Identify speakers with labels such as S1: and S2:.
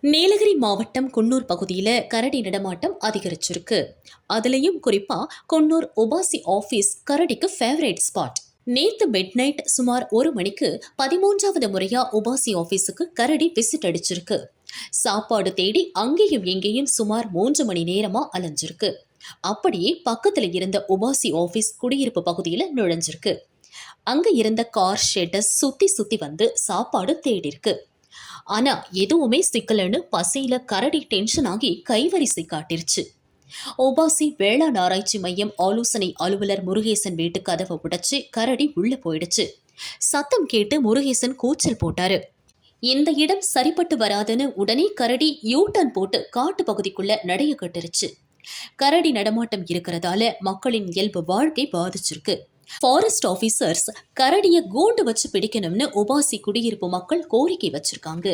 S1: நீலகிரி மாவட்டம் குன்னூர் பகுதியில் கரடி நடமாட்டம் அதிகரிச்சிருக்கு. அதுலயும் குறிப்பா குன்னூர் உபாசி ஆபீஸ் கரடிக்கு ஃபேவரேட் ஸ்பாட். நேத்து மிட் நைட் சுமார் 1 மணிக்கு 13வது முறையா உபாசி ஆபீஸுக்கு கரடி விசிட் அடிச்சிருக்கு. சாப்பாடு தேடி அங்கேயும் எங்கேயும் சுமார் 3 மணி நேரமா அலைஞ்சிருக்கு. அப்படியே பக்கத்துல இருந்த உபாசி ஆபீஸ் குடியிருப்பு பகுதியில் நுழைஞ்சிருக்கு. அங்க இருந்த கார் ஷெட்டை சுத்தி சுத்தி வந்து சாப்பாடு தேடிருக்கு. ஆனா எதுவுமே சிக்கலன்னு பசியில கரடி டென்ஷன் ஆகி கைவரிசை காட்டிருச்சு. ஓபாசி வேளாண் ஆராய்ச்சி மையம் ஆலோசனை அலுவலர் முருகேசன் வீட்டு கதவை உடைச்சு கரடி உள்ள போயிடுச்சு. சத்தம் கேட்டு முருகேசன் கூச்சல் போட்டாரு. இந்த இடம் சரிப்பட்டு வராதுன்னு உடனே கரடி யூட்டர்ன் போட்டு காட்டு பகுதிக்குள்ள நடைய கட்டுருச்சு. கரடி நடமாட்டம் இருக்கிறதால மக்களின் இயல்பு வாழ்க்கை பாதிச்சிருக்கு. ஃபாரஸ்ட் ஆபீசர்ஸ் கரடிய கூண்டு வச்சு பிடிக்கணும்னு உபாசி குடியிருப்பு மக்கள் கோரிக்கை வச்சிருக்காங்க.